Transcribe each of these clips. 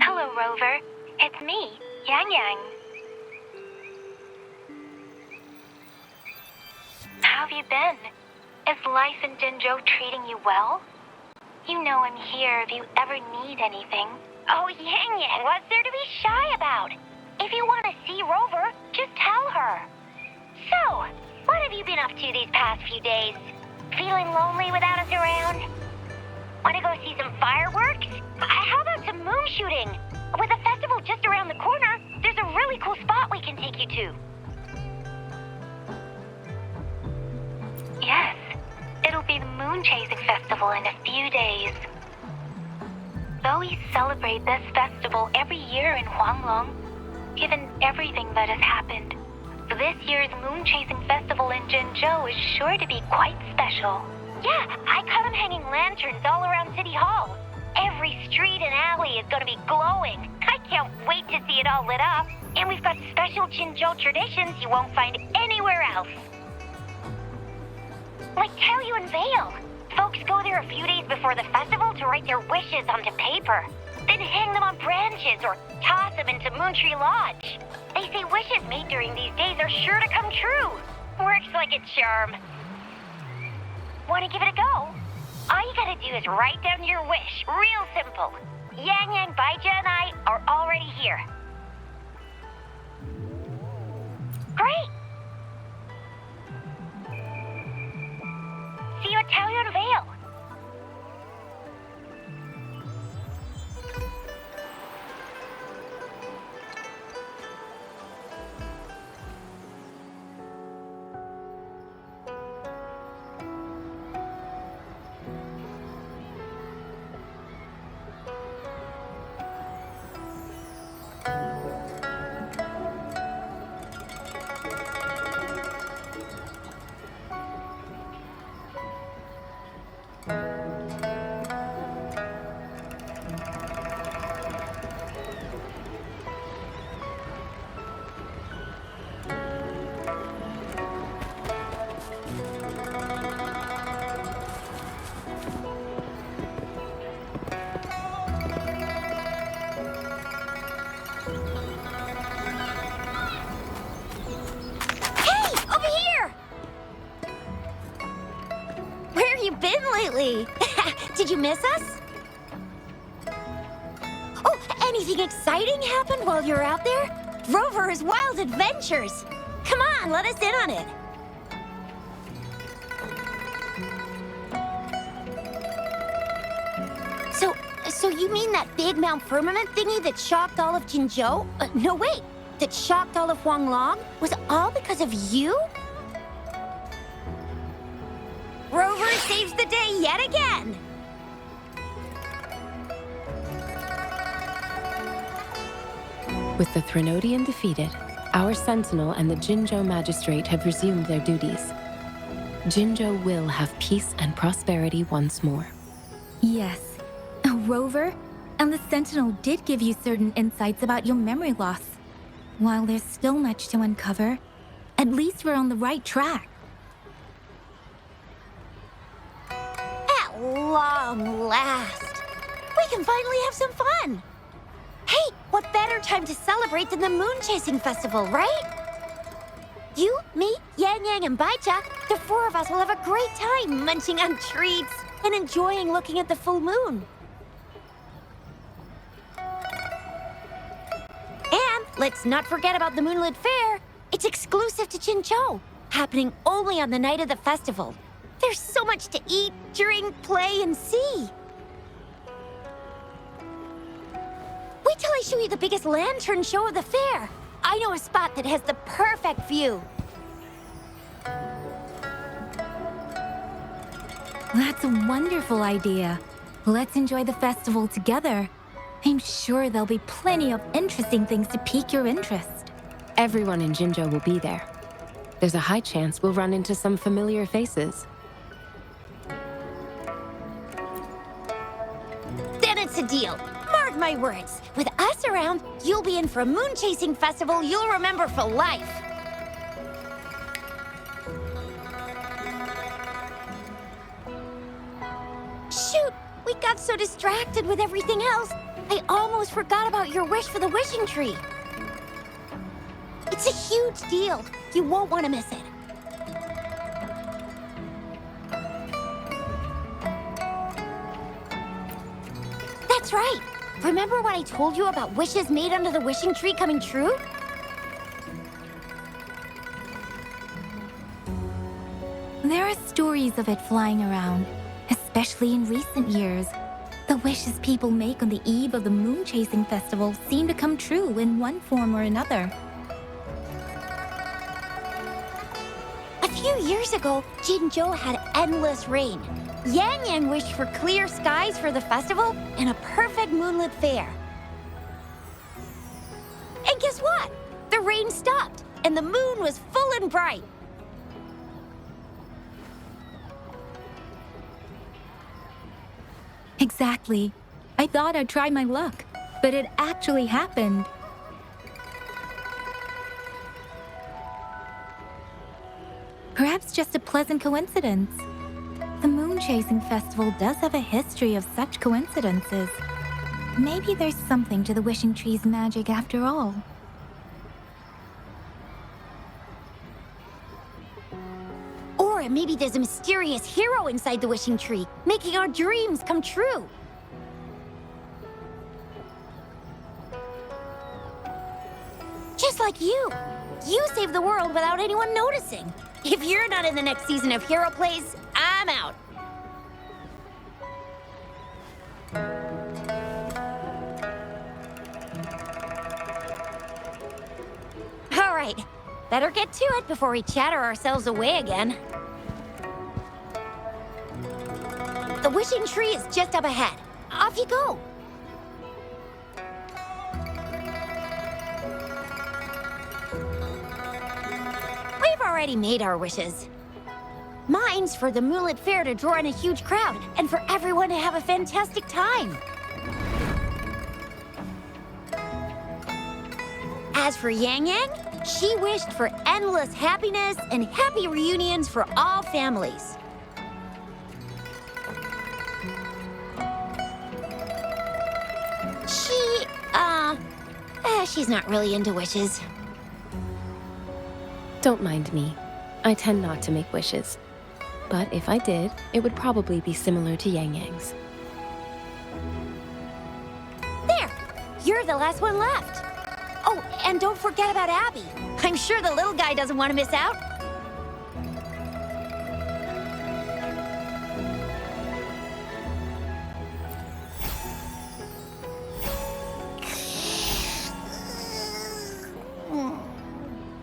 Hello, Rover. It's me, Yang Yang. How have you been? Is life in Jinzhou treating you well? You know I'm here if you ever need anything. Oh, Yang Yang, what's there to be shy about? If you want to see Rover, just tell her. So, what have you been up to these past few days? Feeling lonely without us around? Want to go see some fireworks? How about some moon shooting? With the festival just around the corner, there's a really cool spot we can take you to. Yes, it'll be the Moon Chasing Festival in a few days. Though we celebrate this festival every year in Huanglong, given everything that has happened, this year's Moon Chasing Festival in Jinzhou is sure to be quite special. Yeah, I caught them hanging lanterns all around City Hall. Every street and alley is going to be glowing. I can't wait to see it all lit up. And we've got special Jinzhou traditions you won't find anywhere else. Like Taoyuan Vale. Folks go there a few days before the festival to write their wishes onto paper. Then hang them on branches or toss them into Moontree Lodge. They say wishes made during these days are sure to come true. Works like a charm. Want to give it a go? All you gotta do is write down your wish. Real simple. Yang Yang, Baija, and I are already here. Great! See you at Taoyuan Vale. Did you miss us? Oh, anything exciting happened while you're out there? Rover's Wild Adventures! Come on, let us in on it. So you mean that big Mount Firmament thingy that shocked all of Jinzhou? No, wait. That shocked all of Huanglong? Was all because of you? Rover saves the day yet again! With the Threnodian defeated, our Sentinel and the Jinzhou Magistrate have resumed their duties. Jinzhou will have peace and prosperity once more. Yes. Rover, and the Sentinel did give you certain insights about your memory loss. While there's still much to uncover, at least we're on the right track. At long last, we can finally have some fun. Hey, what better time to celebrate than the Moon Chasing Festival, right? You, me, Yang Yang, and Baija, the four of us will have a great time munching on treats and enjoying looking at the full moon. And let's not forget about the Moonlit Fair. It's exclusive to Jinzhou, happening only on the night of the festival. There's so much to eat, drink, play, and see. Wait till I show you the biggest lantern show of the fair. I know a spot that has the perfect view. That's a wonderful idea. Let's enjoy the festival together. I'm sure there'll be plenty of interesting things to pique your interest. Everyone in Jinzhou will be there. There's a high chance we'll run into some familiar faces. Then it's a deal. Mark my words. With us around, you'll be in for a moon-chasing festival you'll remember for life. Shoot! We got so distracted with everything else, I almost forgot about your wish for the wishing tree. It's a huge deal. You won't want to miss it. That's right. Remember what I told you about wishes made under the wishing tree coming true? There are stories of it flying around, especially in recent years. The wishes people make on the eve of the moon chasing festival seem to come true in one form or another. A few years ago, Jinzhou had endless rain. Yang Yang wished for clear skies for the festival and a perfect moonlit fair. And guess what? The rain stopped, and the moon was full and bright. Exactly. I thought I'd try my luck, but it actually happened. Perhaps just a pleasant coincidence. The moon chasing festival does have a history of such coincidences. Maybe there's something to the wishing tree's magic after all. Or maybe there's a mysterious hero inside the wishing tree, making our dreams come true. Just like you. You saved the world without anyone noticing. If you're not in the next season of Hero Plays, I'm out. All right, better get to it before we chatter ourselves away again. The wishing tree is just up ahead. Off you go. We've already made our wishes. Mine's for the Moonlit Fair to draw in a huge crowd and for everyone to have a fantastic time. As for Yang Yang, she wished for endless happiness and happy reunions for all families. She's not really into wishes. Don't mind me. I tend not to make wishes. But if I did, it would probably be similar to Yang Yang's. There! You're the last one left. Oh, and don't forget about Abby. I'm sure the little guy doesn't want to miss out.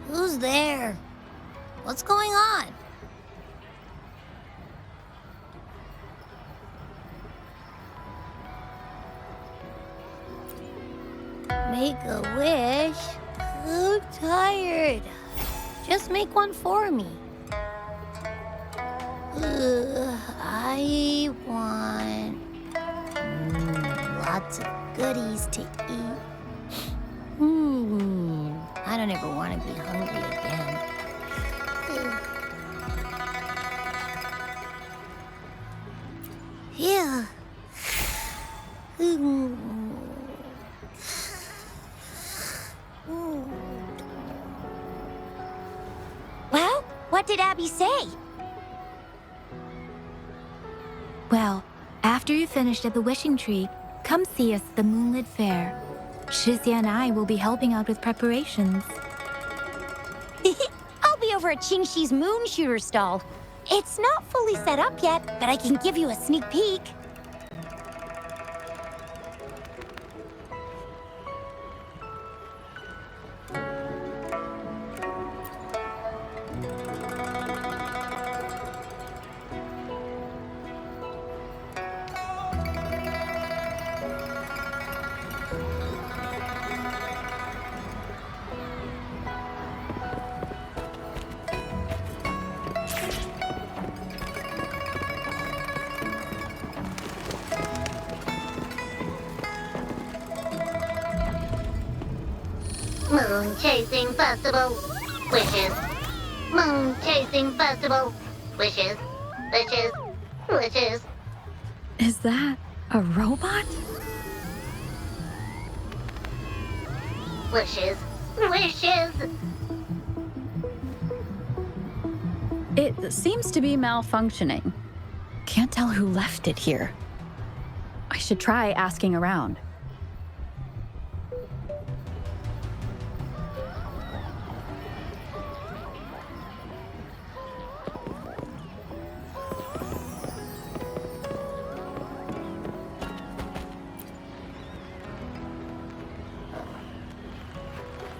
Who's there? What's going on? Make a wish? I'm tired. Just make one for me. I want lots of goodies to eat. I don't ever want to be hungry again. Yeah. Well, what did Abby say? Well, after you finished at the wishing tree, come see us at the Moonlit Fair. Shizia and I will be helping out with preparations. I'll be over at Qingxi's moon shooter stall. It's not fully set up yet, but I can give you a sneak peek. Moon Chasing Festival. Wishes. Moon Chasing Festival. Wishes. Wishes. Wishes. Is that a robot? Wishes. Wishes. It seems to be malfunctioning. Can't tell who left it here. I should try asking around.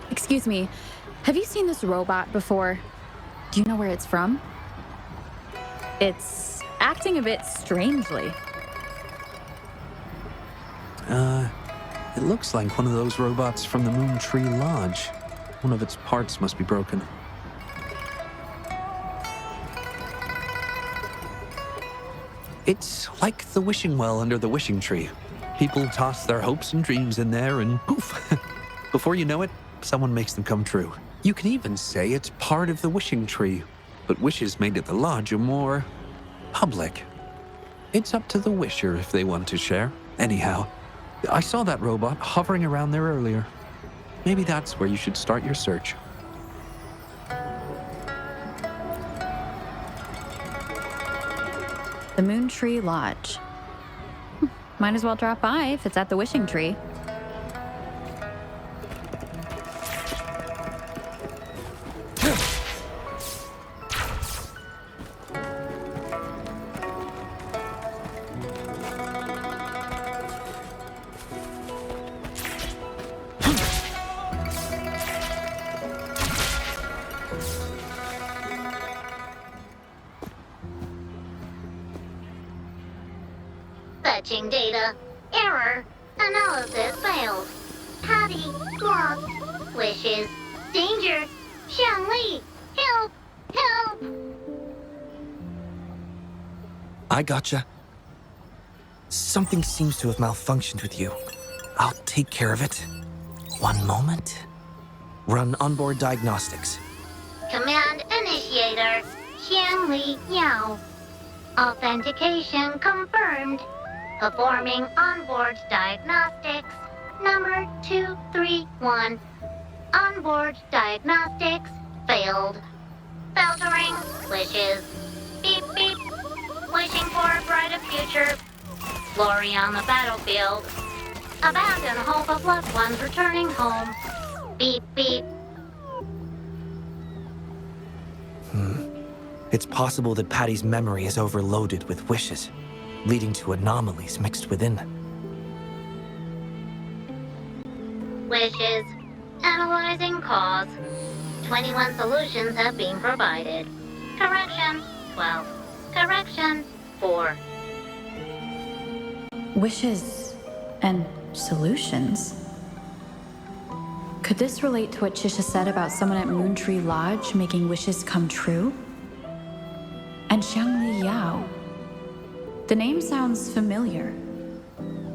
Excuse me, have you seen this robot before? Do you know where it's from? It's acting a bit strangely. It looks like one of those robots from the Moon Tree Lodge. One of its parts must be broken. It's like the wishing well under the wishing tree. People toss their hopes and dreams in there and poof. Before you know it, someone makes them come true. You can even say it's part of the wishing tree, but wishes made at the lodge are more public. It's up to the wisher if they want to share. Anyhow, I saw that robot hovering around there earlier. Maybe that's where you should start your search. The Moon Tree Lodge. Might as well drop by if it's at the wishing tree. Fetching data. Error. Analysis failed. Patty lost. Wishes. Danger. Xiangli. Help. Help. I gotcha. Something seems to have malfunctioned with you. I'll take care of it. One moment. Run onboard diagnostics. Command initiator. Xiangli Yao. Authentication confirmed. Performing onboard diagnostics. Number 231. Onboard diagnostics failed. Filtering wishes. Beep beep. Wishing for a brighter future. Glory on the battlefield. Abandon hope of loved ones returning home. Beep beep. It's possible that Patty's memory is overloaded with wishes, leading to anomalies mixed within them. Wishes. Analyzing cause. 21 solutions have been provided. Correction, 12. Correction, 4. Wishes and solutions? Could this relate to what Chisha said about someone at Moon Tree Lodge making wishes come true? And Xiangli Yao. The name sounds familiar.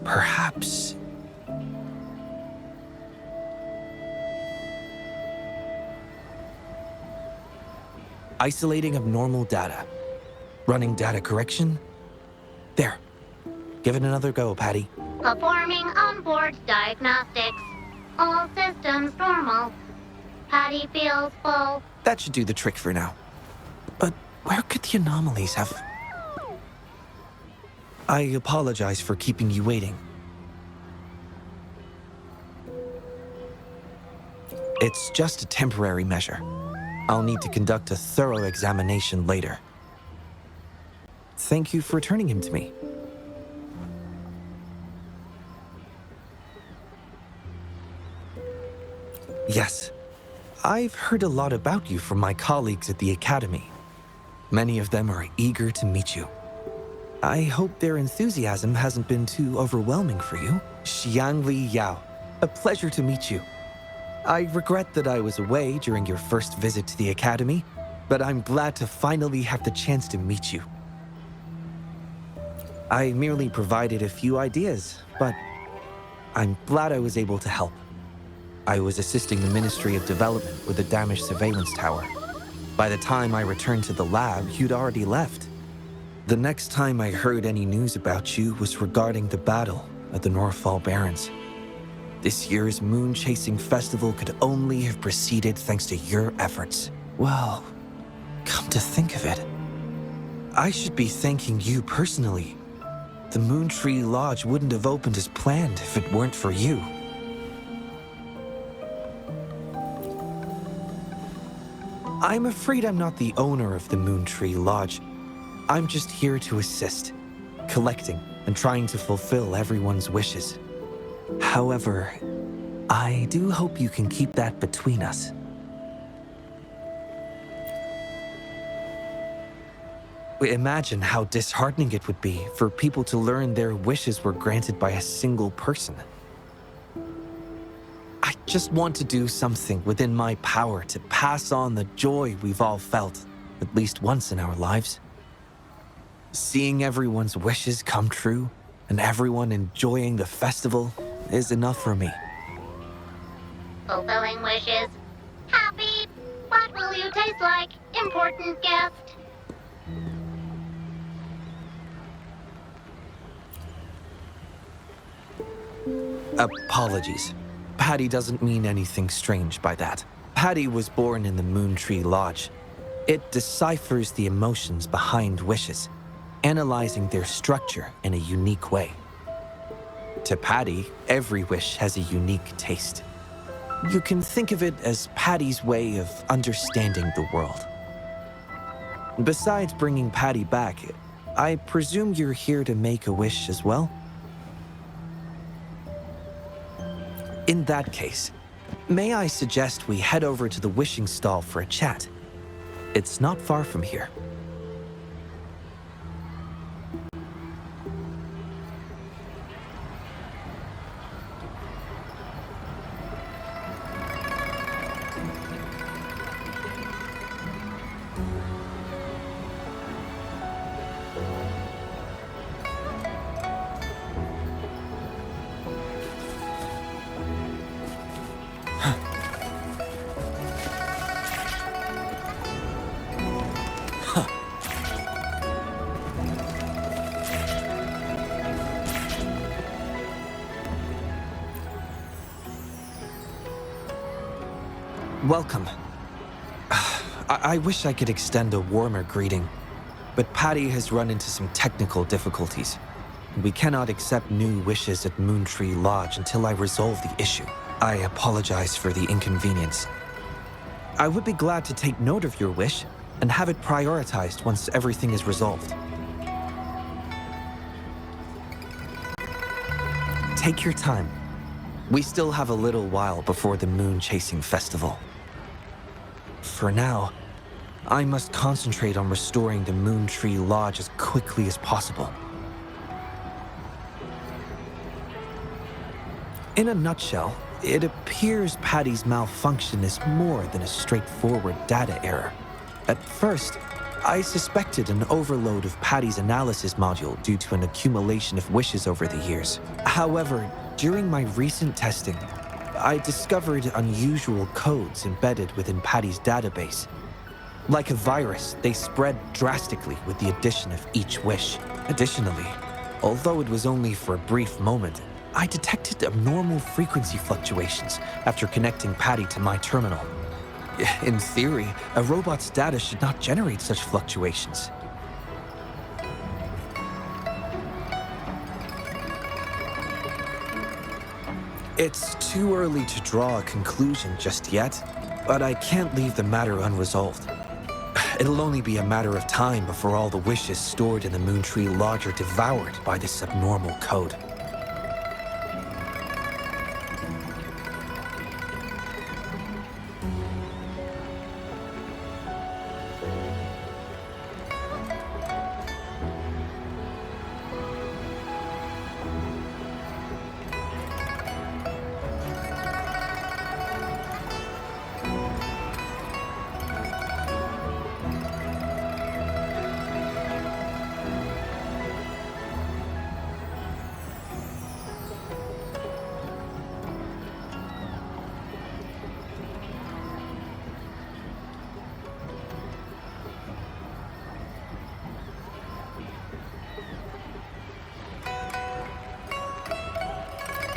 Perhaps. Isolating abnormal data. Running data correction. There. Give it another go, Patty. Performing onboard diagnostics. All systems normal. Patty feels full. That should do the trick for now. But where could the anomalies have... I apologize for keeping you waiting. It's just a temporary measure. I'll need to conduct a thorough examination later. Thank you for returning him to me. Yes, I've heard a lot about you from my colleagues at the Academy. Many of them are eager to meet you. I hope their enthusiasm hasn't been too overwhelming for you. Xiangli Yao, a pleasure to meet you. I regret that I was away during your first visit to the Academy, but I'm glad to finally have the chance to meet you. I merely provided a few ideas, but I'm glad I was able to help. I was assisting the Ministry of Development with a damaged surveillance tower. By the time I returned to the lab, you'd already left. The next time I heard any news about you was regarding the battle at the Northfall Barrens. This year's moon-chasing festival could only have proceeded thanks to your efforts. Well, come to think of it, I should be thanking you personally. The Moontree Lodge wouldn't have opened as planned if it weren't for you. I'm afraid I'm not the owner of the Moontree Lodge. I'm just here to assist, collecting and trying to fulfill everyone's wishes. However, I do hope you can keep that between us. Imagine how disheartening it would be for people to learn their wishes were granted by a single person. I just want to do something within my power to pass on the joy we've all felt, at least once in our lives. Seeing everyone's wishes come true and everyone enjoying the festival is enough for me. Fulfilling wishes. Happy. What will you taste like? Important guest. Apologies. Patty doesn't mean anything strange by that. Patty was born in the Moontree Lodge. It deciphers the emotions behind wishes, analyzing their structure in a unique way. To Patty, every wish has a unique taste. You can think of it as Patty's way of understanding the world. Besides bringing Patty back, I presume you're here to make a wish as well? In that case, may I suggest we head over to the wishing stall for a chat? It's not far from here. Welcome. I wish I could extend a warmer greeting, but Patty has run into some technical difficulties. We cannot accept new wishes at Moontree Lodge until I resolve the issue. I apologize for the inconvenience. I would be glad to take note of your wish and have it prioritized once everything is resolved. Take your time. We still have a little while before the moon-chasing festival. For now, I must concentrate on restoring the Moontree Lodge as quickly as possible. In a nutshell, it appears Patty's malfunction is more than a straightforward data error. At first, I suspected an overload of Patty's analysis module due to an accumulation of wishes over the years. However, during my recent testing, I discovered unusual codes embedded within Patty's database. Like a virus, they spread drastically with the addition of each wish. Additionally, although it was only for a brief moment, I detected abnormal frequency fluctuations after connecting Patty to my terminal. In theory, a robot's data should not generate such fluctuations. It's too early to draw a conclusion just yet, but I can't leave the matter unresolved. It'll only be a matter of time before all the wishes stored in the Moontree Lodge are devoured by this abnormal code.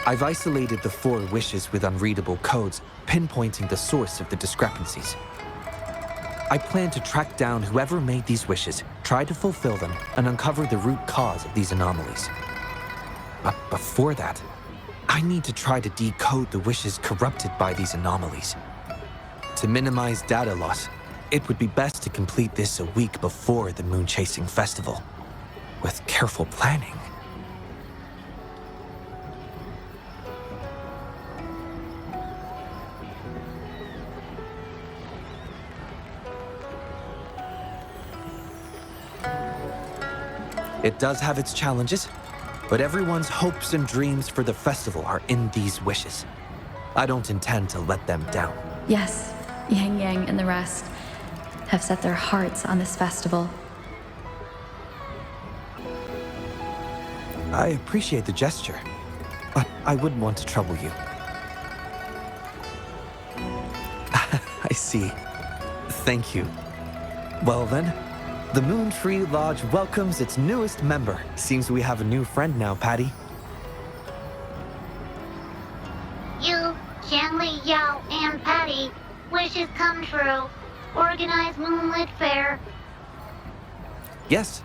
I've isolated the 4 wishes with unreadable codes, pinpointing the source of the discrepancies. I plan to track down whoever made these wishes, try to fulfill them, and uncover the root cause of these anomalies. But before that, I need to try to decode the wishes corrupted by these anomalies. To minimize data loss, it would be best to complete this a week before the Moon Chasing Festival. With careful planning. It does have its challenges, but everyone's hopes and dreams for the festival are in these wishes. I don't intend to let them down. Yes, Yang Yang and the rest have set their hearts on this festival. I appreciate the gesture, but I wouldn't want to trouble you. I see. Thank you. Well then, the Moon Tree Lodge welcomes its newest member. Seems we have a new friend now, Patty. You, Xiangli, Yao, and Patty, wishes come true. Organize Moonlit Fair. Yes,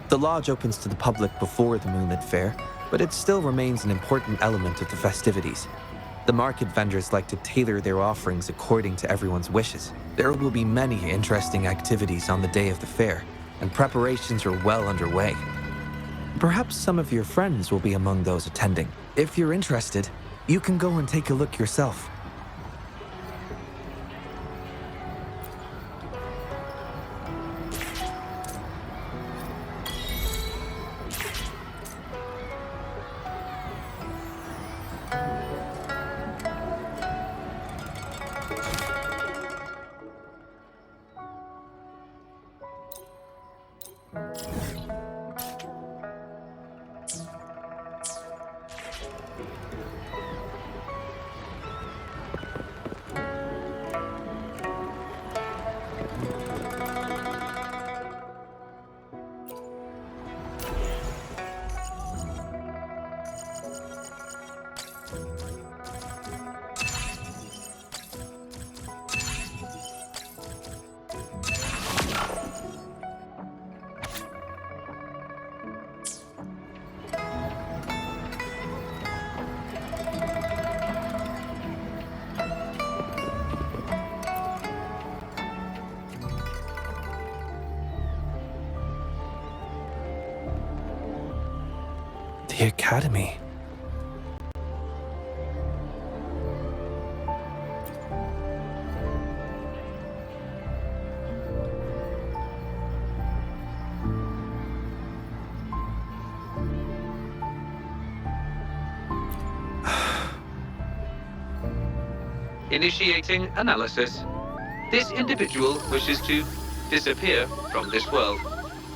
the lodge opens to the public before the Moonlit Fair, but it still remains an important element of the festivities. The market vendors like to tailor their offerings according to everyone's wishes. There will be many interesting activities on the day of the fair, and preparations are well underway. Perhaps some of your friends will be among those attending. If you're interested, you can go and take a look yourself. The Academy. Initiating analysis. This individual wishes to disappear from this world,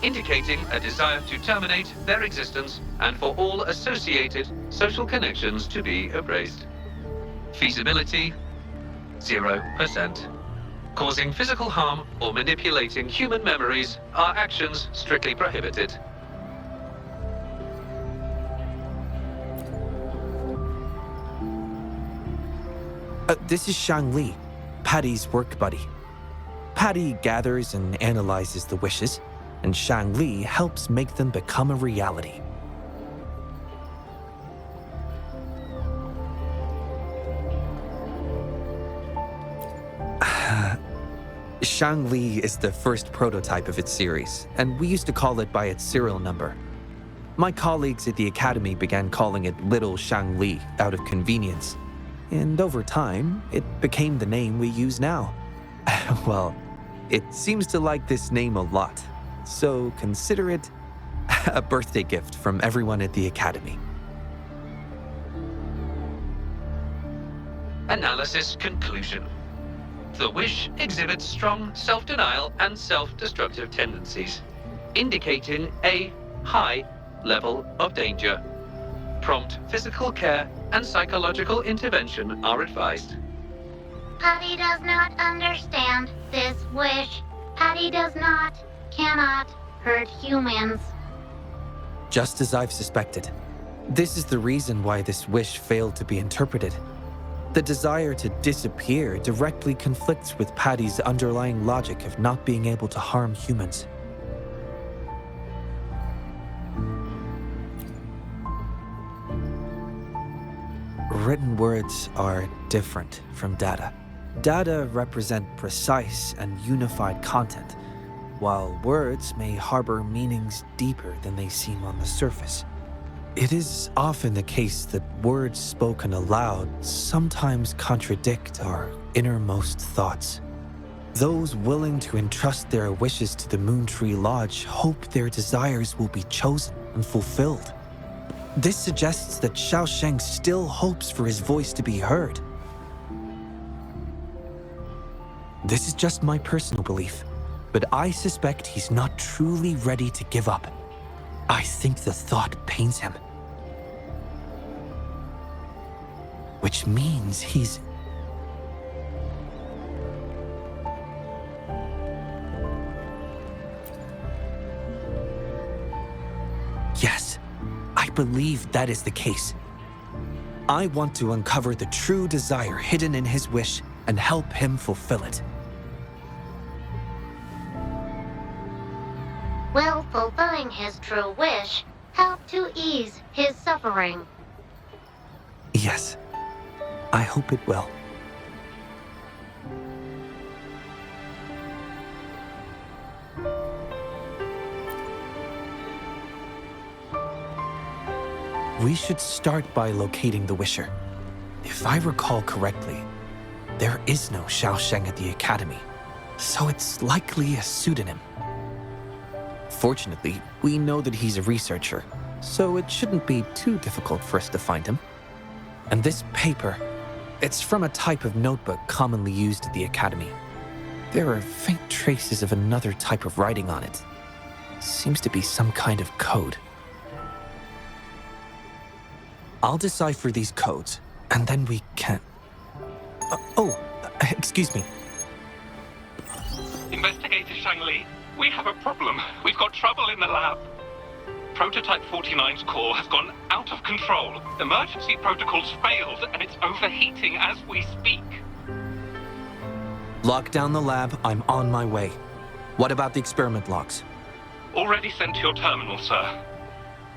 indicating a desire to terminate their existence and for all associated social connections to be erased. Feasibility, 0%. Causing physical harm or manipulating human memories are actions strictly prohibited. This is Xiangli, Patty's work buddy. Patty gathers and analyzes the wishes, and Xiangli helps make them become a reality. Xiangli is the first prototype of its series, and we used to call it by its serial number. My colleagues at the Academy began calling it Little Xiangli out of convenience, and over time, it became the name we use now. Well, it seems to like this name a lot, so consider it a birthday gift from everyone at the Academy. Analysis conclusion. The wish exhibits strong self-denial and self-destructive tendencies, indicating a high level of danger. Prompt physical care and psychological intervention are advised. Patty does not understand this wish. Patty cannot hurt humans. Just as I've suspected. This is the reason why this wish failed to be interpreted. The desire to disappear directly conflicts with Patty's underlying logic of not being able to harm humans. Written words are different from data. Data represent precise and unified content, while words may harbor meanings deeper than they seem on the surface. It is often the case that words spoken aloud sometimes contradict our innermost thoughts. Those willing to entrust their wishes to the Moontree Lodge hope their desires will be chosen and fulfilled. This suggests that Xiaosheng still hopes for his voice to be heard. This is just my personal belief, but I suspect he's not truly ready to give up. I think the thought pains him. Which means he's... Yes, I believe that is the case. I want to uncover the true desire hidden in his wish and help him fulfill it. Will fulfilling his true wish help to ease his suffering? Yes, I hope it will. We should start by locating the Wisher. If I recall correctly, there is no Xiaosheng at the Academy, so it's likely a pseudonym. Fortunately, we know that he's a researcher, so it shouldn't be too difficult for us to find him. And this paper, it's from a type of notebook commonly used at the Academy. There are faint traces of another type of writing on it. Seems to be some kind of code. I'll decipher these codes, and then we can... excuse me. Investigator Shangli, we have a problem. We've got trouble in the lab. Prototype 49's core has gone out of control. Emergency protocols failed, and it's overheating as we speak. Lock down the lab. I'm on my way. What about the experiment logs? Already sent to your terminal, sir.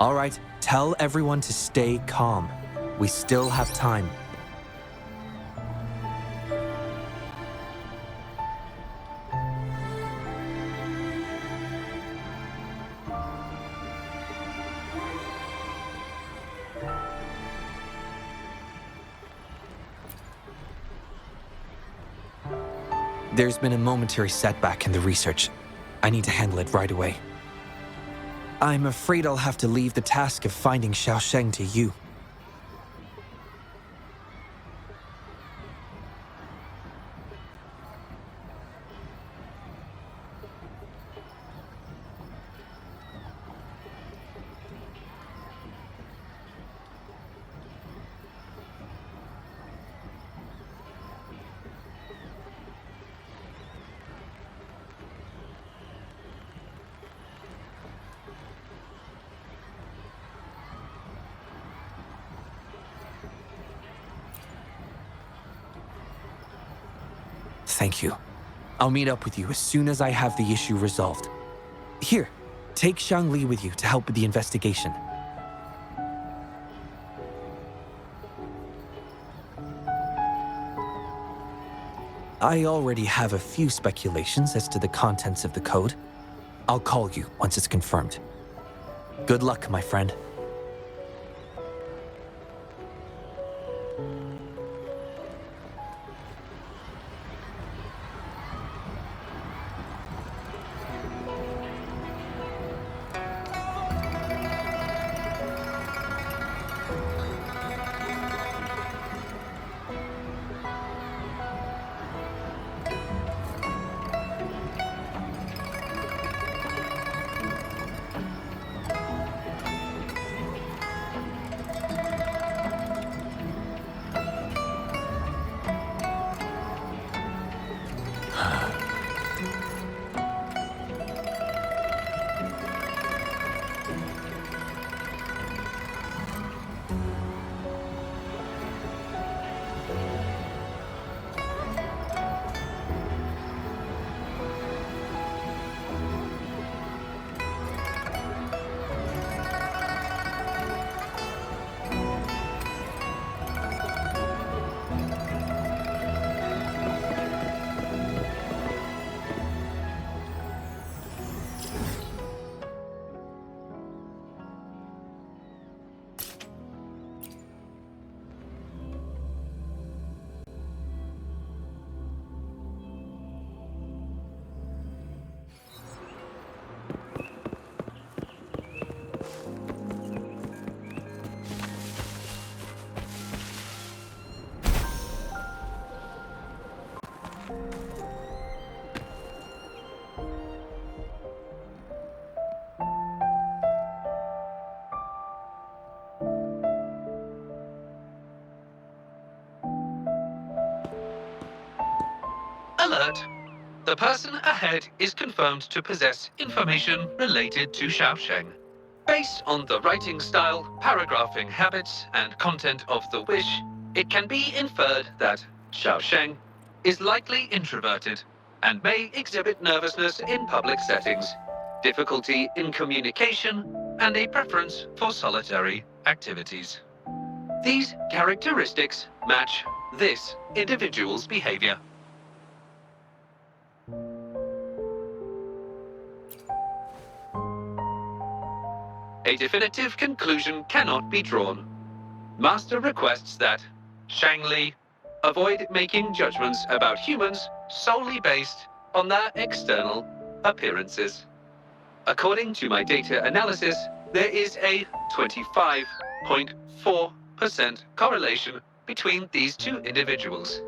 All right, tell everyone to stay calm. We still have time. There's been a momentary setback in the research. I need to handle it right away. I'm afraid I'll have to leave the task of finding Xiaosheng to you. Thank you. I'll meet up with you as soon as I have the issue resolved. Here, take Shangli with you to help with the investigation. I already have a few speculations as to the contents of the code. I'll call you once it's confirmed. Good luck, my friend. Alert! The person ahead is confirmed to possess information related to Xiaosheng. Based on the writing style, paragraphing habits, and content of the wish, it can be inferred that Xiaosheng is likely introverted and may exhibit nervousness in public settings, difficulty in communication, and a preference for solitary activities. These characteristics match this individual's behavior. A definitive conclusion cannot be drawn. Master requests that Shangli avoid making judgments about humans solely based on their external appearances. According to my data analysis, there is a 25.4% correlation between these two individuals.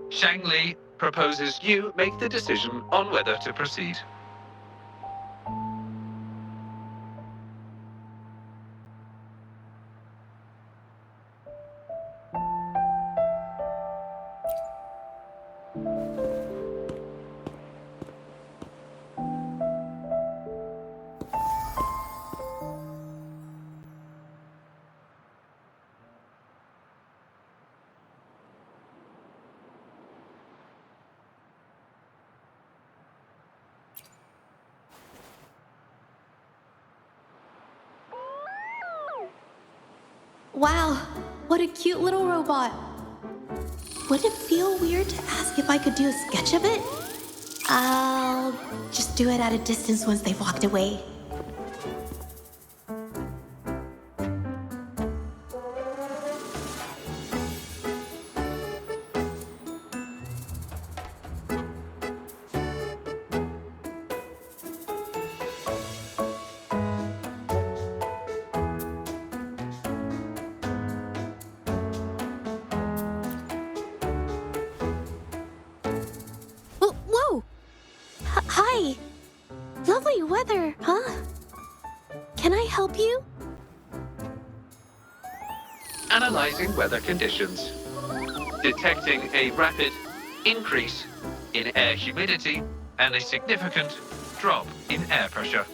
Shangli proposes you make the decision on whether to proceed. Wow, what a cute little robot. Would it feel weird to ask if I could do a sketch of it? I'll just do it at a distance once they've walked away. Whoa! Hi! Lovely weather, huh? Can I help you? Analyzing weather conditions. Detecting a rapid increase in air humidity and a significant drop in air pressure.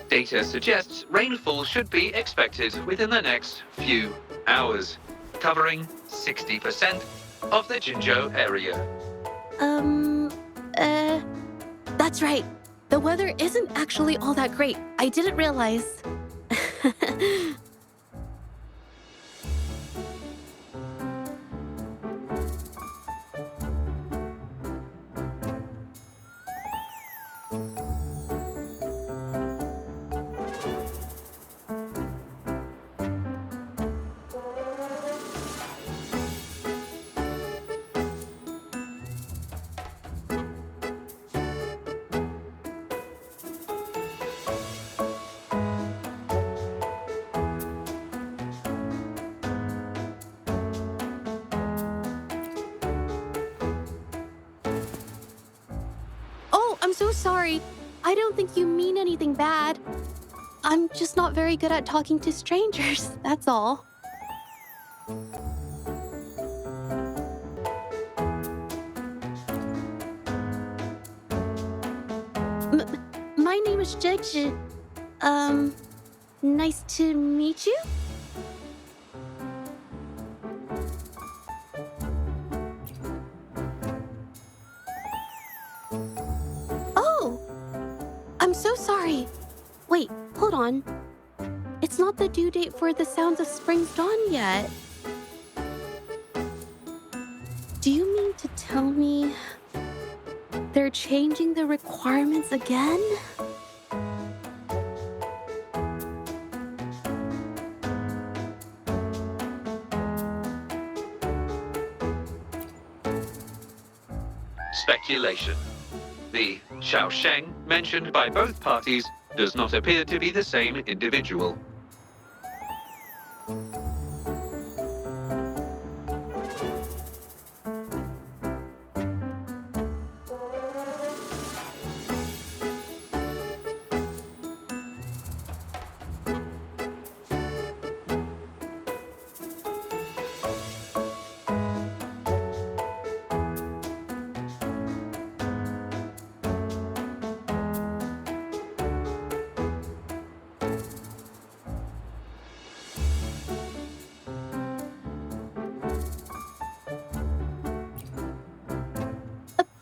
Data suggests rainfall should be expected within the next few hours, covering 60% of the Jinzhou area. That's right. The weather isn't actually all that great. I didn't realize. Oh, I'm so sorry. I don't think you mean anything bad. I'm just not very good at talking to strangers, that's all. My name is Judge. Nice to meet you? Oh! I'm so sorry. Wait, hold on. It's not the due date for the Sounds of Spring's Dawn yet. Do you mean to tell me they're changing the requirements again? Speculation. The Xiaosheng mentioned by both parties does not appear to be the same individual.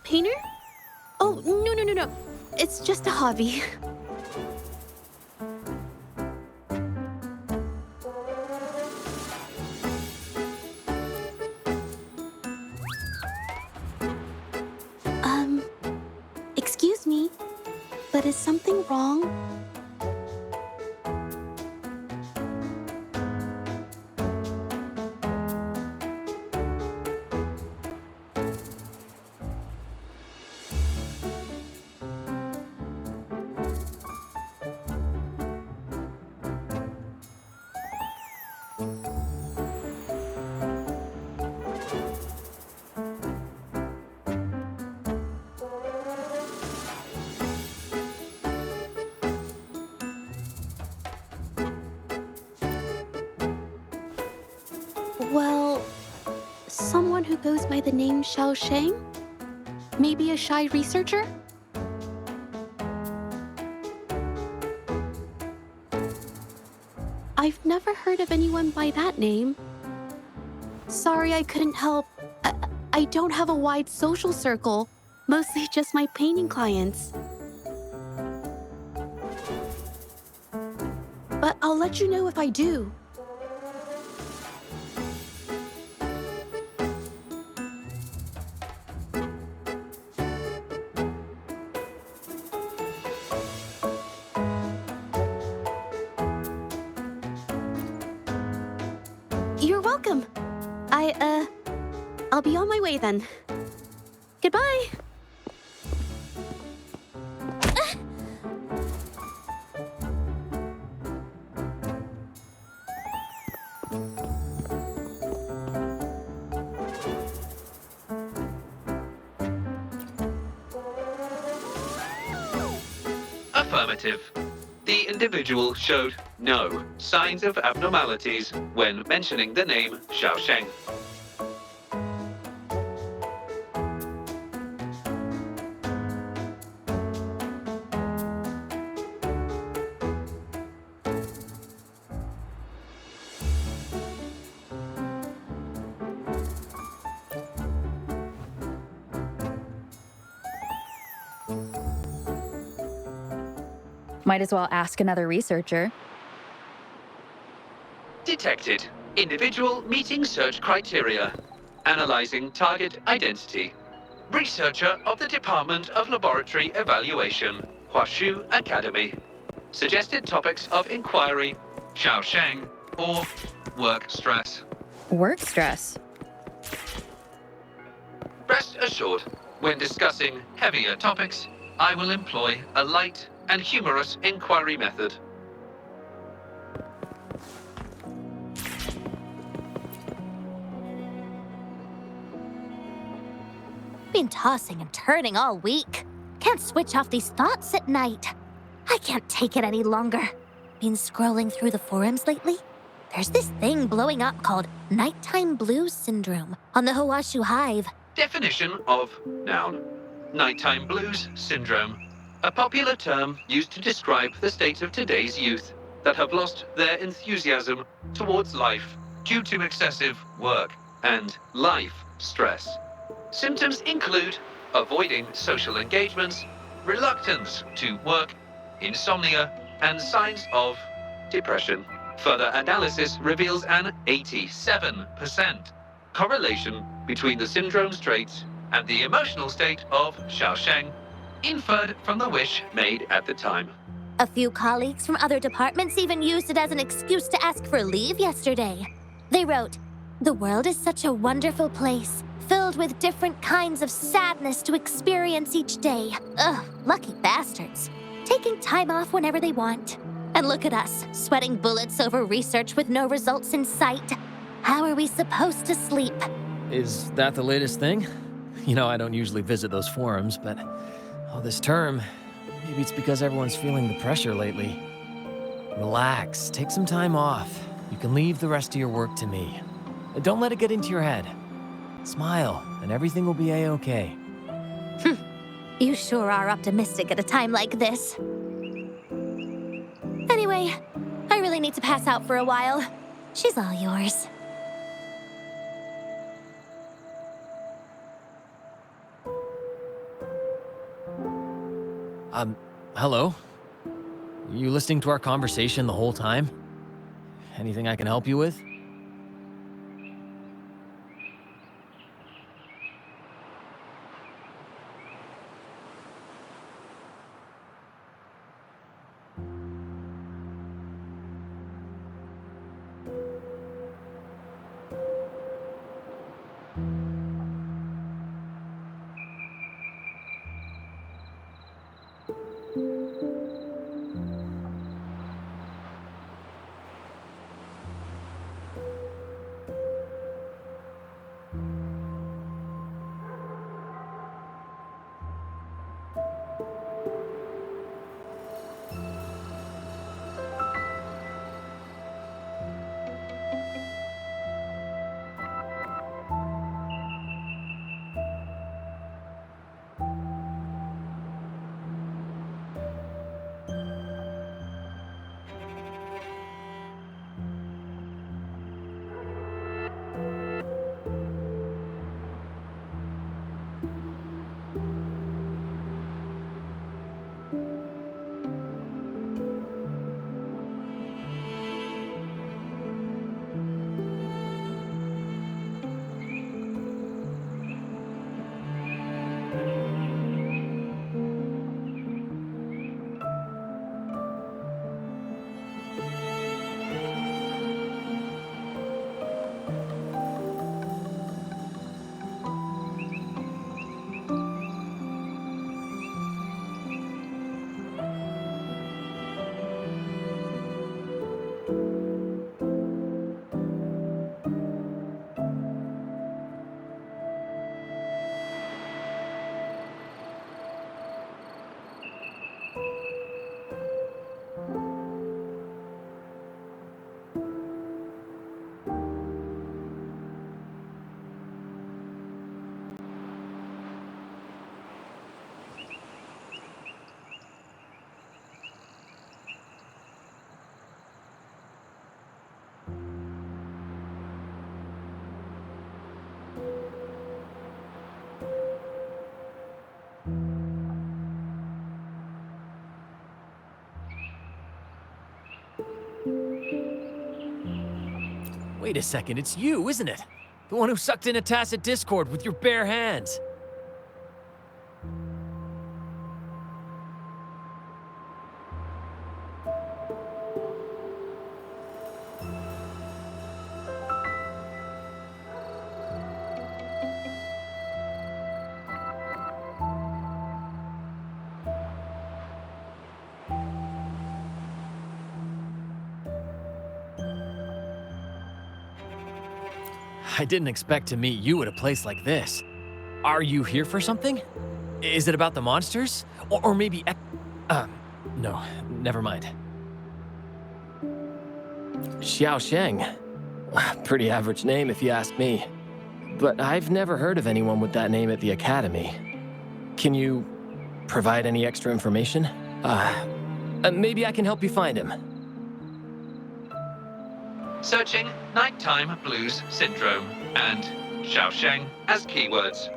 painter? Oh, no. It's just a hobby. Excuse me, but is something wrong? Well, someone who goes by the name Xiao Sheng? Maybe a shy researcher? I've never heard of anyone by that name. Sorry I couldn't help. I don't have a wide social circle, mostly just my painting clients. But I'll let you know if I do. You're welcome. I'll be on my way then. Goodbye. Affirmative. The individual showed no signs of abnormalities when mentioning the name Xiao Sheng. Might as well ask another researcher. Detected. Individual meeting search criteria. Analyzing target identity. Researcher of the Department of Laboratory Evaluation, Huashu Academy. Suggested topics of inquiry, Xiao Sheng, or work stress. Work stress? Rest assured, when discussing heavier topics, I will employ a light and humorous inquiry method. Been tossing and turning all week. Can't switch off these thoughts at night. I can't take it any longer. Been scrolling through the forums lately? There's this thing blowing up called nighttime blues syndrome on the Hoashu Hive. Definition of noun. Nighttime blues syndrome. A popular term used to describe the state of today's youth that have lost their enthusiasm towards life due to excessive work and life stress. Symptoms include avoiding social engagements, reluctance to work, insomnia, and signs of depression. Further analysis reveals an 87% correlation between the syndrome's traits and the emotional state of Xiao Sheng, inferred from the wish made at the time. A few colleagues from other departments even used it as an excuse to ask for leave yesterday. They wrote, "The world is such a wonderful place, filled with different kinds of sadness to experience each day. Ugh, lucky bastards. Taking time off whenever they want. And look at us, sweating bullets over research with no results in sight. How are we supposed to sleep?" Is that the latest thing? You know, I don't usually visit those forums, but this term, maybe it's because everyone's feeling the pressure lately. Relax, take some time off. You can leave the rest of your work to me. And don't let it get into your head. Smile, and everything will be a-okay. You sure are optimistic at a time like this. Anyway, I really need to pass out for a while. She's all yours. Hello? You listening to our conversation the whole time? Anything I can help you with? Wait a second, it's you, isn't it? The one who sucked in a tacit discord with your bare hands. I didn't expect to meet you at a place like this. Are you here for something? Is it about the monsters? Or maybe no, never mind. Xiao Sheng. Pretty average name if you ask me. But I've never heard of anyone with that name at the Academy. Can you provide any extra information? Maybe I can help you find him. Searching Nighttime Blues Syndrome and Xiaosheng as keywords.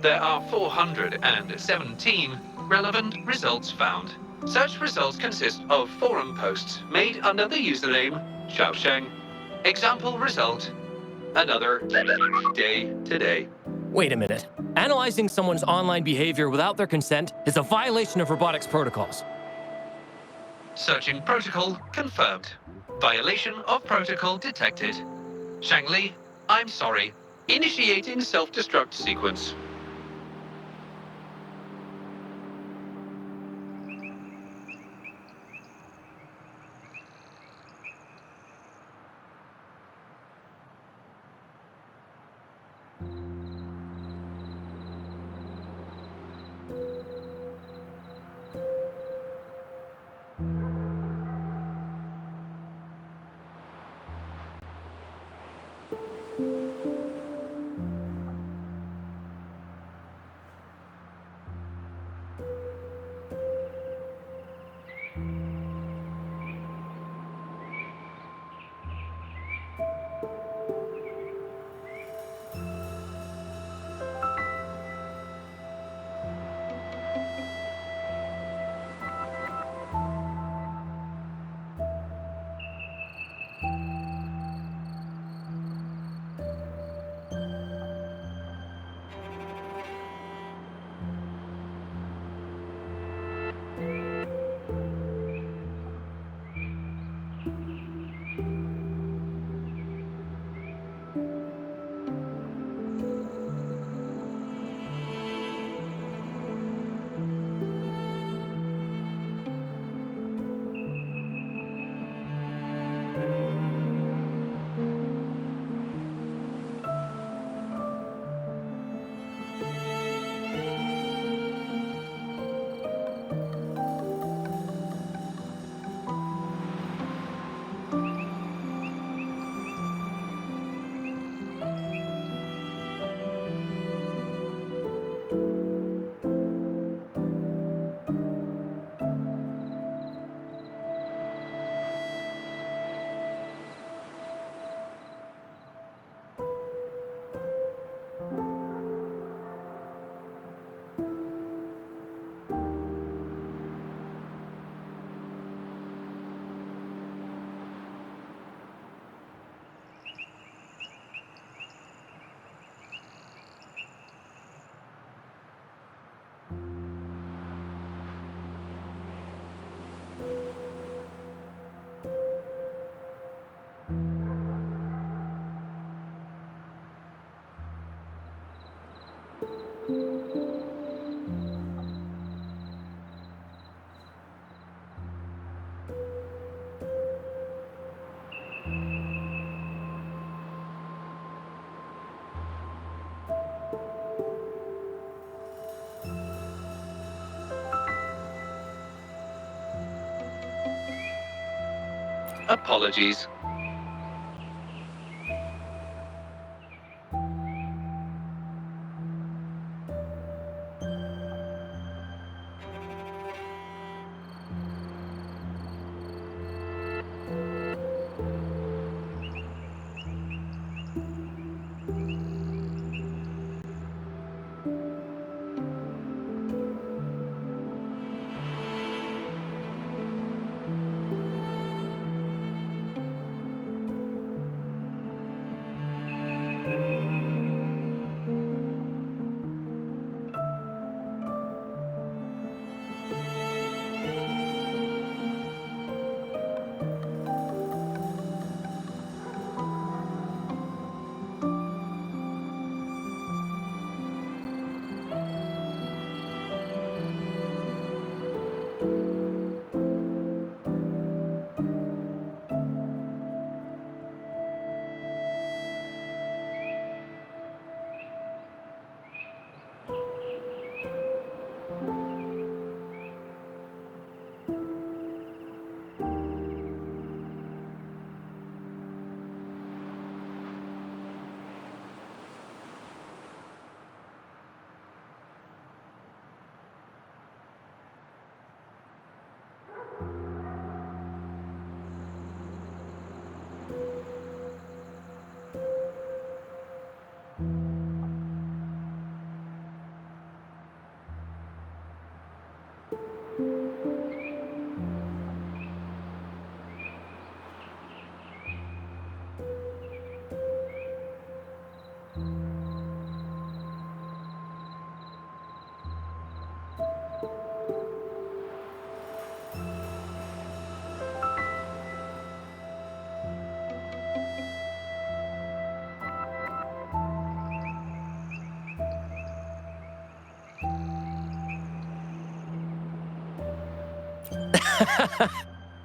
There are 417 relevant results found. Such results consist of forum posts made under the username Xiaosheng. Example result: another day today. Wait a minute. Analyzing someone's online behavior without their consent is a violation of robotics protocols. Searching protocol confirmed. Violation of protocol detected. Shangli, I'm sorry. Initiating self-destruct sequence. apologies.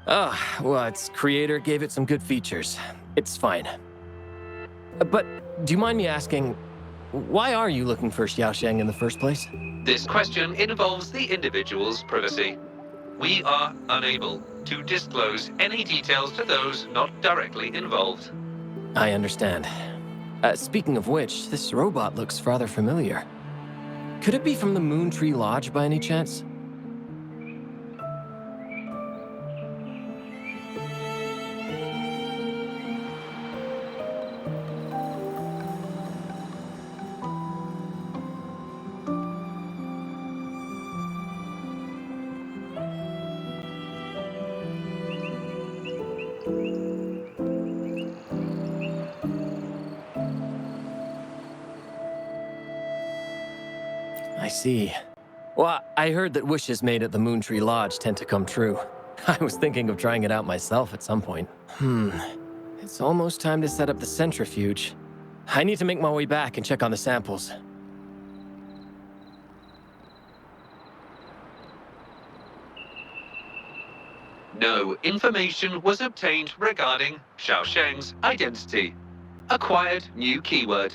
Oh, well, its creator gave it some good features. It's fine. But do you mind me asking, why are you looking for Xiaosheng in the first place? This question involves the individual's privacy. We are unable to disclose any details to those not directly involved. I understand. Speaking of which, this robot looks rather familiar. Could it be from the Moon Tree Lodge by any chance? I see. Well, I heard that wishes made at the Moon Tree Lodge tend to come true. I was thinking of trying it out myself at some point. It's almost time to set up the centrifuge. I need to make my way back and check on the samples. No information was obtained regarding Xiaosheng's identity. Acquired new keyword.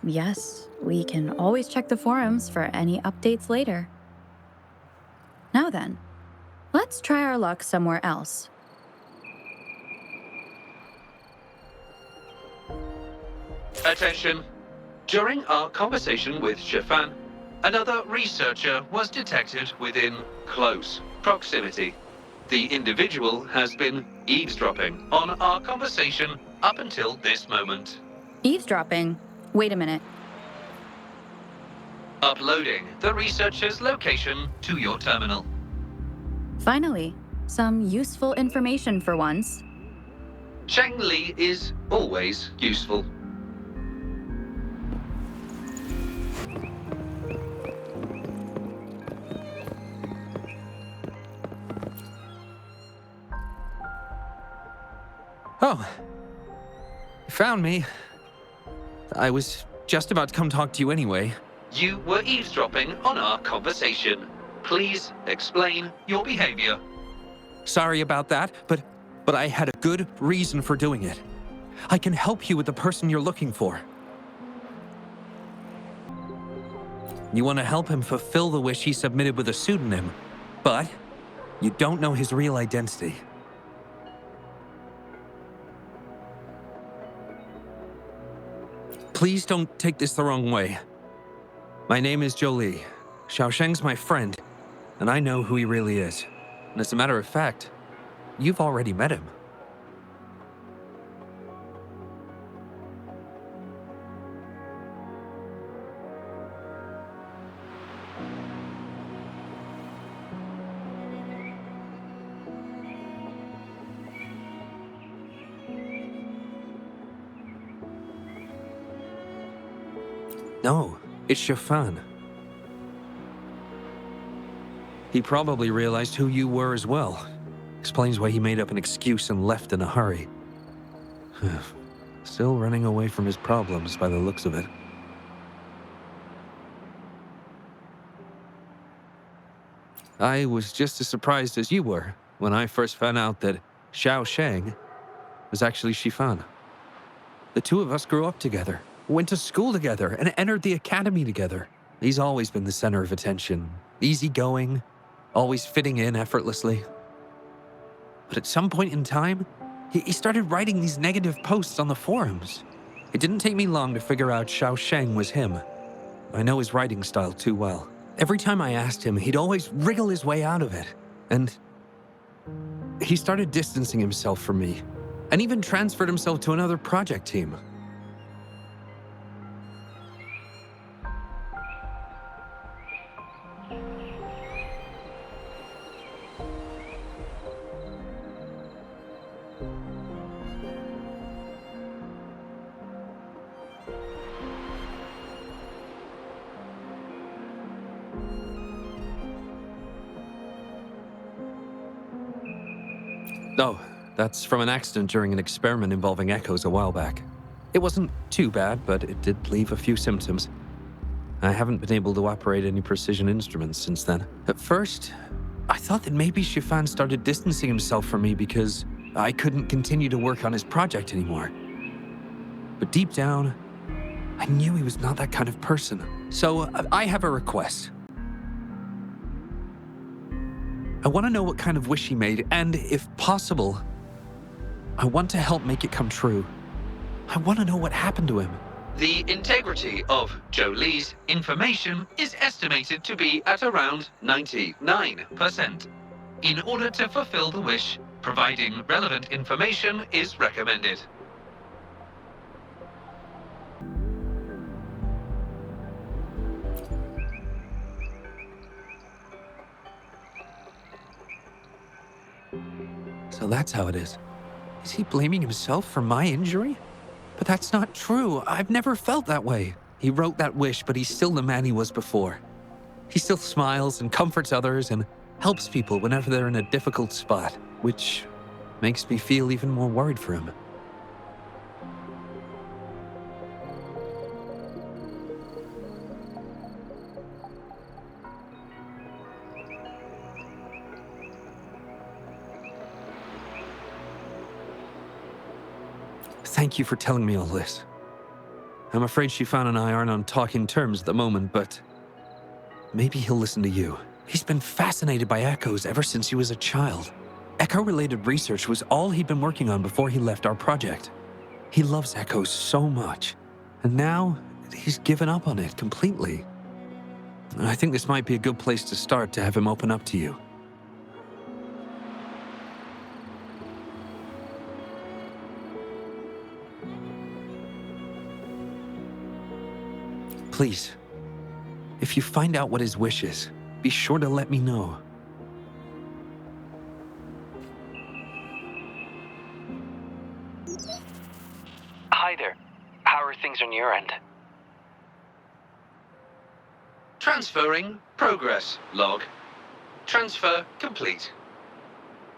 yes, we can always check the forums for any updates later. Now then, let's try our luck somewhere else. Attention! During our conversation with Shifan, another researcher was detected within close proximity. The individual has been eavesdropping on our conversation up until this moment. Eavesdropping? Wait a minute. Uploading the researcher's location to your terminal. Finally, some useful information for once. Shang Li is always useful. Oh, you found me. I was just about to come talk to you anyway. You were eavesdropping on our conversation. Please explain your behavior. Sorry about that, but I had a good reason for doing it. I can help you with the person you're looking for. You want to help him fulfill the wish he submitted with a pseudonym, but you don't know his real identity. Please don't take this the wrong way. My name is Jolie. Xiaosheng's my friend, and I know who he really is. And as a matter of fact, you've already met him. No, it's Shifan. He probably realized who you were as well. Explains why he made up an excuse and left in a hurry. Still running away from his problems by the looks of it. I was just as surprised as you were when I first found out that Xiao Sheng was actually Shifan. The two of us grew up together, went to school together, and entered the academy together. He's always been the center of attention, easygoing, always fitting in effortlessly. But at some point in time, he started writing these negative posts on the forums. It didn't take me long to figure out Xiao Sheng was him. I know his writing style too well. Every time I asked him, he'd always wriggle his way out of it. And he started distancing himself from me, and even transferred himself to another project team. Oh, that's from an accident during an experiment involving echoes a while back. It wasn't too bad, but it did leave a few symptoms. I haven't been able to operate any precision instruments since then. At first, I thought that maybe Shifan started distancing himself from me because I couldn't continue to work on his project anymore. But deep down, I knew he was not that kind of person. So I have a request. I want to know what kind of wish he made, and if possible, I want to help make it come true. I want to know what happened to him. The integrity of Jolie's information is estimated to be at around 99%. In order to fulfill the wish, providing relevant information is recommended. So that's how it is. Is he blaming himself for my injury? But that's not true. I've never felt that way. He wrote that wish, but he's still the man he was before. He still smiles and comforts others and helps people whenever they're in a difficult spot, which makes me feel even more worried for him. Thank you for telling me all this. I'm afraid Shifan and I aren't on talking terms at the moment, but maybe he'll listen to you. He's been fascinated by echoes ever since he was a child. Echo-related research was all he'd been working on before he left our project. He loves echoes so much, and now he's given up on it completely. I think this might be a good place to start to have him open up to you. Please, if you find out what his wish is, be sure to let me know. Hi there. How are things on your end? Transferring progress log. Transfer complete.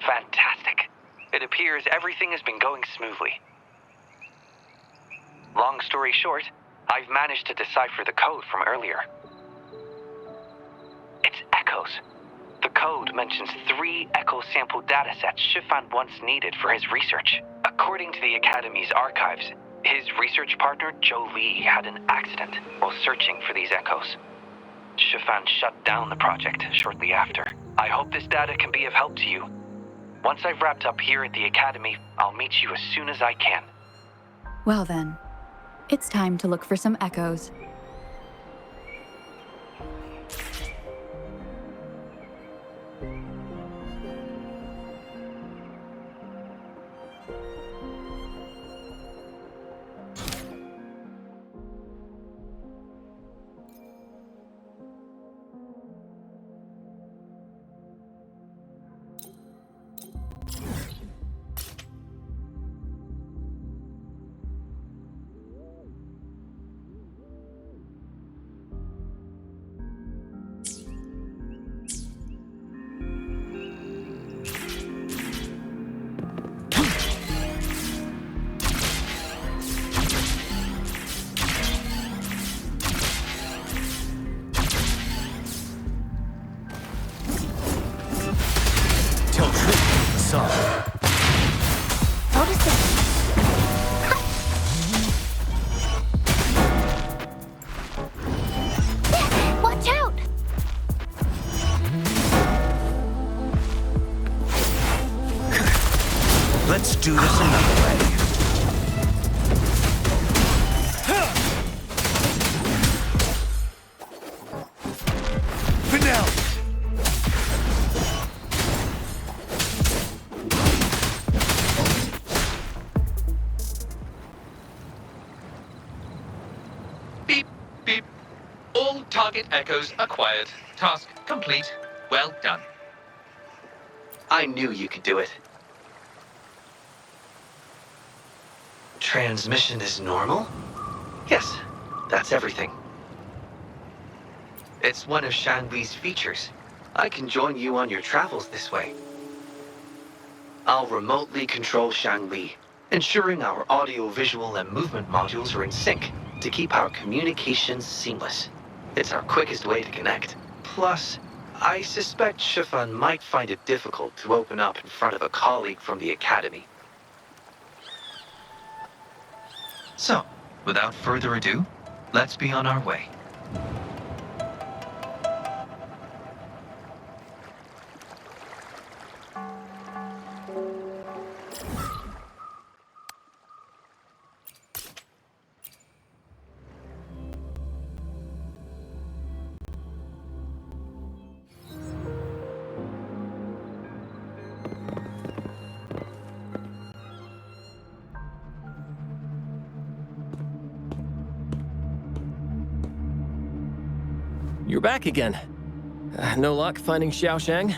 Fantastic. It appears everything has been going smoothly. Long story short, I've managed to decipher the code from earlier. It's echoes. The code mentions 3 echo sample datasets Shifan once needed for his research. According to the Academy's archives, his research partner, Joe Lee, had an accident while searching for these echoes. Shifan shut down the project shortly after. I hope this data can be of help to you. Once I've wrapped up here at the Academy, I'll meet you as soon as I can. Well then, it's time to look for some echoes. Watch out! Let's do this another way. Vanille! Beep, beep. All target echoes acquired. Task complete. Well done. I knew you could do it. Transmission is normal? Yes, that's everything. It's one of Shanli's features. I can join you on your travels this way. I'll remotely control Shanli, ensuring our audio-visual and movement modules are in sync to keep our communications seamless. It's our quickest way to connect. Plus, I suspect Shifan might find it difficult to open up in front of a colleague from the Academy. So, without further ado, let's be on our way. You're back again. No luck finding Xiaoshang?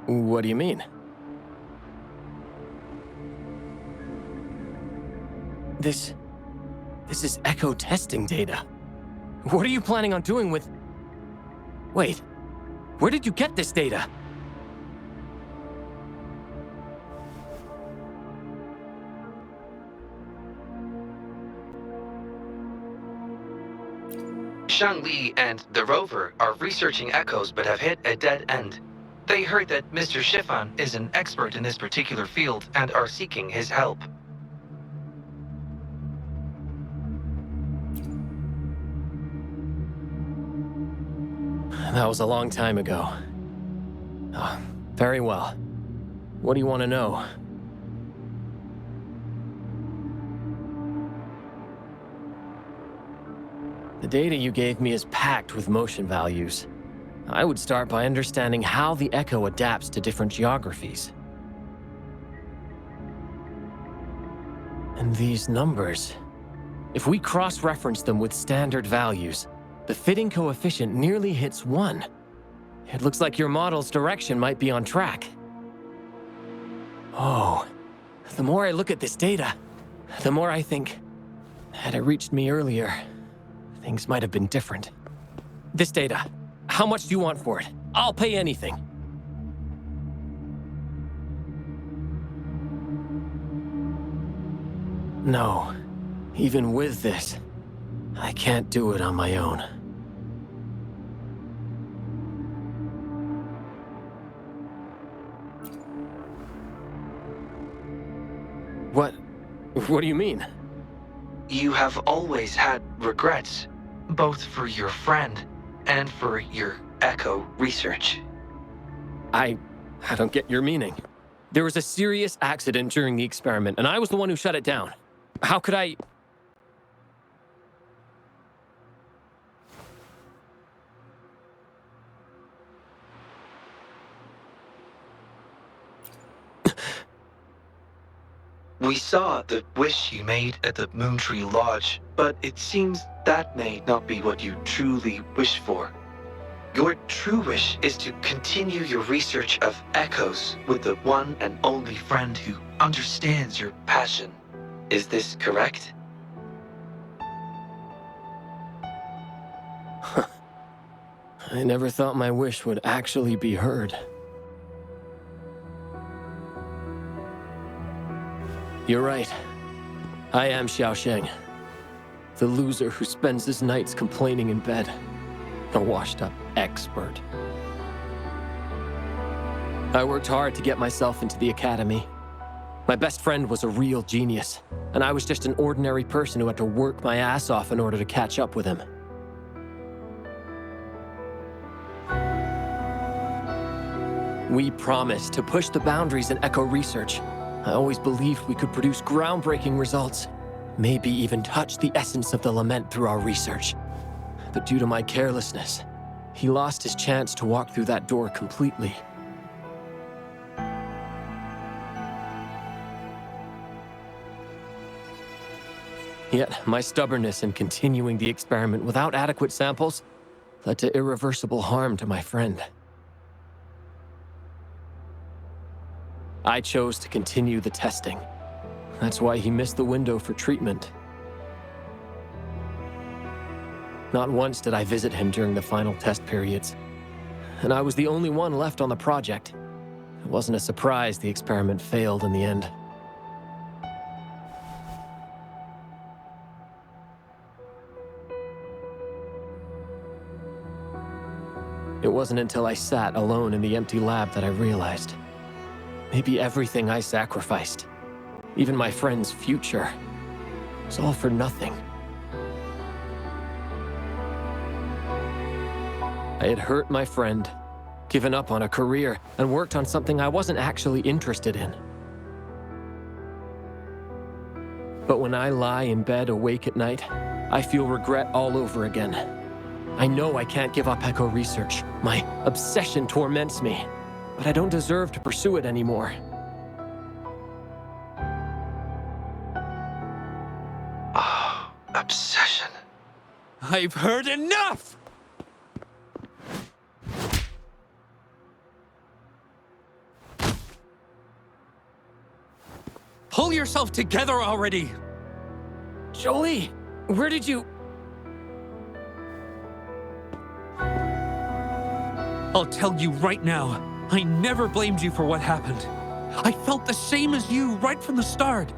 What do you mean? This is echo testing data. What are you planning on doing with... Wait, where did you get this data? Shang-Li and the rover are researching echoes but have hit a dead end. They heard that Mr. Chiffon is an expert in this particular field and are seeking his help. That was a long time ago. Oh, very well. What do you want to know? The data you gave me is packed with motion values. I would start by understanding how the echo adapts to different geographies. And these numbers, if we cross-reference them with standard values, the fitting coefficient nearly hits 1. It looks like your model's direction might be on track. Oh, the more I look at this data, the more I think, had it reached me earlier, things might have been different. This data, how much do you want for it? I'll pay anything. No, even with this, I can't do it on my own. What do you mean? You have always had regrets, both for your friend and for your echo research. I don't get your meaning. There was a serious accident during the experiment, and I was the one who shut it down. How could I... We saw the wish you made at the Moontree Lodge, but it seems that may not be what you truly wish for. Your true wish is to continue your research of echoes with the one and only friend who understands your passion. Is this correct? I never thought my wish would actually be heard. You're right. I am Xiaosheng, the loser who spends his nights complaining in bed. A washed-up expert. I worked hard to get myself into the academy. My best friend was a real genius, and I was just an ordinary person who had to work my ass off in order to catch up with him. We promised to push the boundaries in echo research. I always believed we could produce groundbreaking results, maybe even touch the essence of the lament through our research. But due to my carelessness, he lost his chance to walk through that door completely. Yet, my stubbornness in continuing the experiment without adequate samples led to irreversible harm to my friend. I chose to continue the testing. That's why he missed the window for treatment. Not once did I visit him during the final test periods, and I was the only one left on the project. It wasn't a surprise the experiment failed in the end. It wasn't until I sat alone in the empty lab that I realized. Maybe everything I sacrificed, even my friend's future, was all for nothing. I had hurt my friend, given up on a career, and worked on something I wasn't actually interested in. But when I lie in bed awake at night, I feel regret all over again. I know I can't give up echo research. My obsession torments me, but I don't deserve to pursue it anymore. Oh, obsession. I've heard enough! Pull yourself together already! Jolie, where did you... I'll tell you right now, I never blamed you for what happened. I felt the same as you right from the start.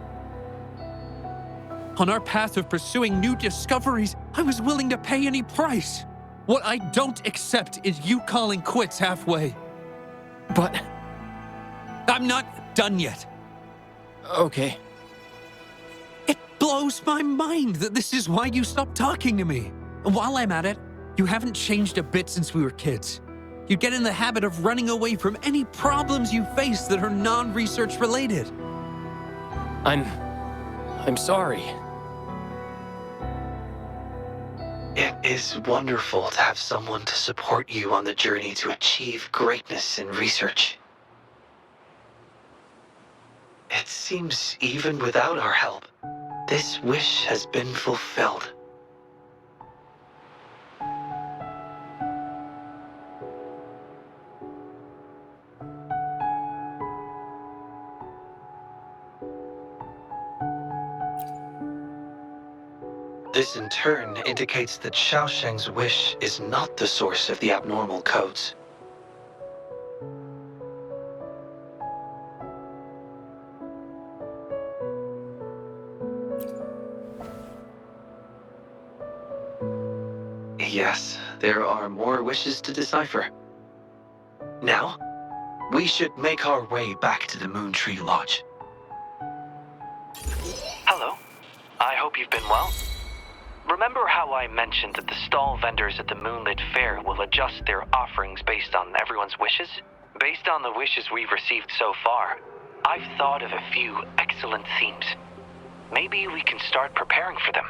On our path of pursuing new discoveries, I was willing to pay any price. What I don't accept is you calling quits halfway. But... I'm not done yet. Okay. It blows my mind that this is why you stopped talking to me. And while I'm at it, you haven't changed a bit since we were kids. You get in the habit of running away from any problems you face that are non-research related. I'm sorry. It is wonderful to have someone to support you on the journey to achieve greatness in research. It seems even without our help, this wish has been fulfilled. This in turn indicates that Xiaosheng's wish is not the source of the abnormal codes. Yes, there are more wishes to decipher. Now, we should make our way back to the Moon Tree Lodge. Hello. I hope you've been well. Remember how I mentioned that the stall vendors at the Moonlit Fair will adjust their offerings based on everyone's wishes? Based on the wishes we've received so far, I've thought of a few excellent themes. Maybe we can start preparing for them.